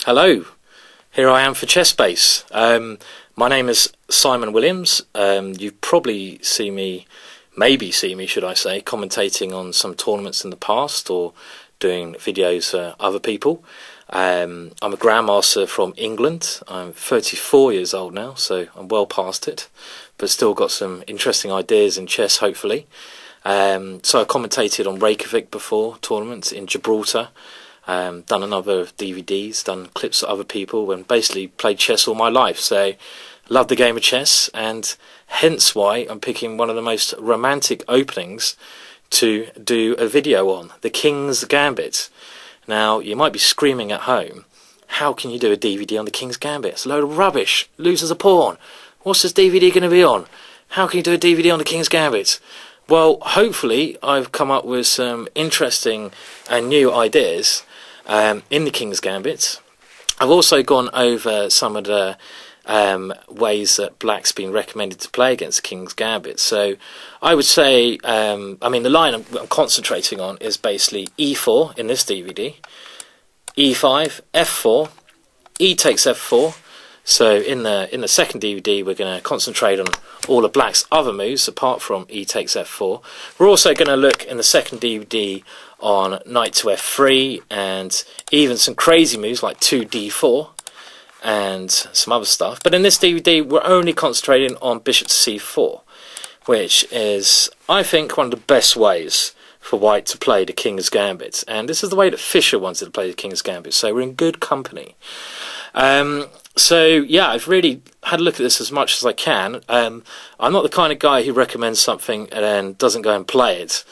Hello, here I am for Chess Base. My name is Simon Williams. You probably maybe see me, should I say, commentating on some tournaments in the past or doing videos for other people. I'm a Grandmaster from England. I'm 34 years old now, so I'm well past it, but still got some interesting ideas in chess, hopefully. So I commentated on Reykjavik before, tournaments in Gibraltar. Done a number of DVDs, done clips of other people, and basically played chess all my life. So, love the game of chess, and hence why I'm picking one of the most romantic openings to do a video on, the King's Gambit. Now, you might be screaming at home, how can you do a DVD on the King's Gambit? It's a load of rubbish, loses a pawn. What's this DVD going to be on? How can you do a DVD on the King's Gambit? Well, hopefully I've come up with some interesting and new ideas in the King's Gambit. I've also gone over some of the ways that black's been recommended to play against the King's Gambit. So I would say, the line I'm concentrating on is basically e4 in this DVD, e5, f4, e takes f4. So in the second DVD, we're going to concentrate on all of black's other moves apart from e takes f4. We're also going to look in the second DVD on knight to f3 and even some crazy moves like 2d4 and some other stuff. But in this DVD, we're only concentrating on bishop to c4, which is, I think, one of the best ways for white to play the King's Gambit. And this is the way that Fischer wanted to play the King's Gambit, so we're in good company. So yeah, I've really had a look at this as much as I can. I'm not the kind of guy who recommends something and then doesn't go and play it.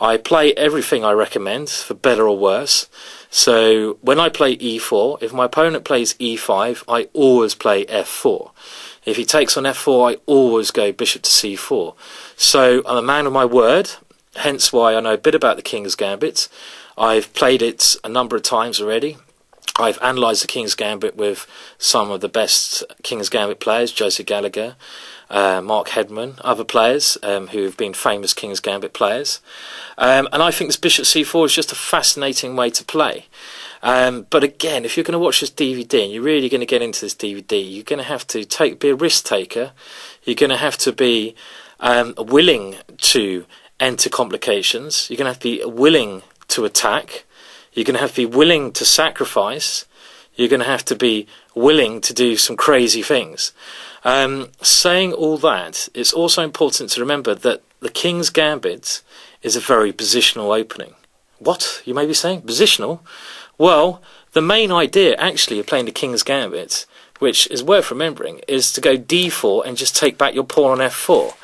I play everything I recommend, for better or worse. So when I play e4, if my opponent plays e5, I always play f4. If he takes on f4, I always go bishop to c4. So I'm a man of my word, hence why I know a bit about the King's Gambit. I've played it a number of times already. I've analysed the King's Gambit with some of the best King's Gambit players, Joseph Gallagher, Mark Hedman, other players who have been famous King's Gambit players. And I think this bishop c4 is just a fascinating way to play. But again, if you're going to watch this DVD and you're really going to get into this DVD, you're going to have to be a risk taker. You're going to have to be willing to enter complications. You're going to have to be willing to attack. You're going to have to be willing to sacrifice. You're going to have to be willing to do some crazy things. Saying all that, it's also important to remember that the King's Gambit is a very positional opening. What? You may be saying? Positional? Well, the main idea actually of playing the King's Gambit, which is worth remembering, is to go d4 and just take back your pawn on f4.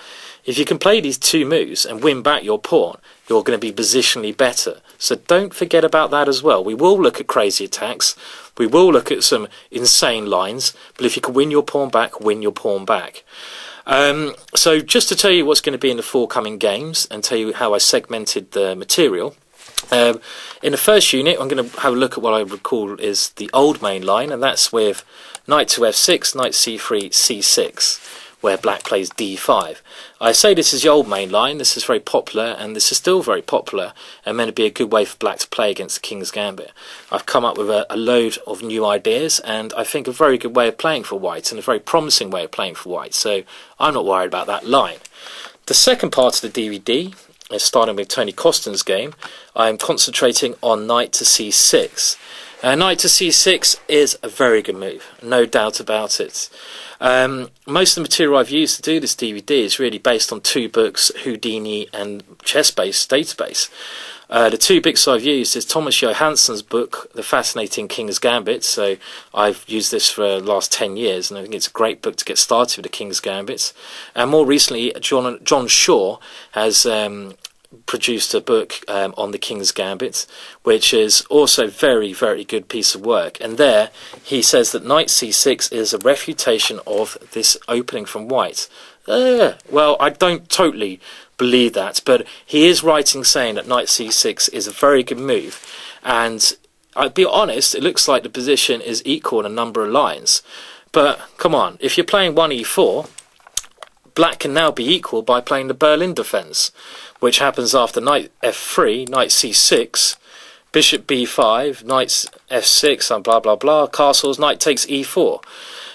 If you can play these two moves and win back your pawn, you're going to be positionally better. So don't forget about that as well. We will look at crazy attacks. We will look at some insane lines. But if you can win your pawn back, win your pawn back. So just to tell you what's going to be in the forthcoming games and tell you how I segmented the material. In the first unit, I'm going to have a look at what I would call is the old main line. And that's with knight to f6, knight c3, c6. Where black plays d5. I say this is the old main line, this is very popular, and this is still very popular, and meant to be a good way for black to play against the King's Gambit. I've come up with a load of new ideas, and I think a very good way of playing for white, and a very promising way of playing for white, so I'm not worried about that line. The second part of the DVD is starting with Tony Coston's game. I'm concentrating on knight to c6. Knight to c6 is a very good move, no doubt about it. Most of the material I've used to do this DVD is really based on two books, Houdini and Chess Base Database. The two books I've used is Thomas Johansson's book, The Fascinating King's Gambit. So I've used this for the last 10 years, and I think it's a great book to get started with the King's Gambit. And more recently, John Shaw has produced a book on the King's Gambit, which is also very, very good piece of work. And there he says that knight c6 is a refutation of this opening from white. Well, I don't totally believe that, but he is writing saying that knight c6 is a very good move. And I'll be honest, it looks like the position is equal in a number of lines. But come on, if you're playing 1e4, black can now be equal by playing the Berlin defence, which happens after knight f3, knight c6, bishop b5, knight f6, and blah blah blah, castles, knight takes e4.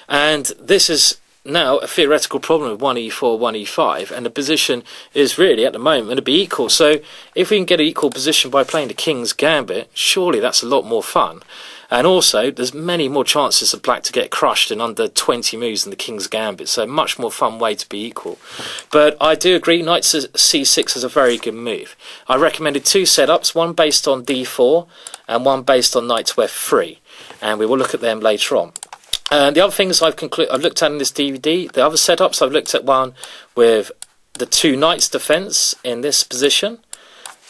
And this is now a theoretical problem with 1e4, 1e5, and the position is really at the moment going to be equal. So if we can get an equal position by playing the King's Gambit, surely that's a lot more fun. And also, there's many more chances of black to get crushed in under 20 moves than the King's Gambit, so much more fun way to be equal. But I do agree, knight c6 is a very good move. I recommended two setups, one based on d4 and one based on knight to f3, and we will look at them later on. The other things I've looked at in this DVD, the other setups, I've looked at one with the two knights defence in this position.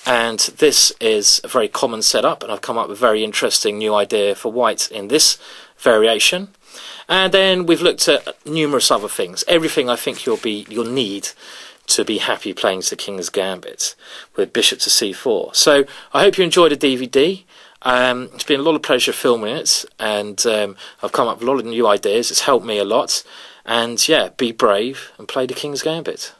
And this is a very common setup, and I've come up with a very interesting new idea for white in this variation. And then we've looked at numerous other things, everything I think you'll need to be happy playing the King's Gambit with bishop to c4. So I hope you enjoyed the DVD. It's been a lot of pleasure filming it, and I've come up with a lot of new ideas. It's helped me a lot. And yeah, be brave and play the King's Gambit.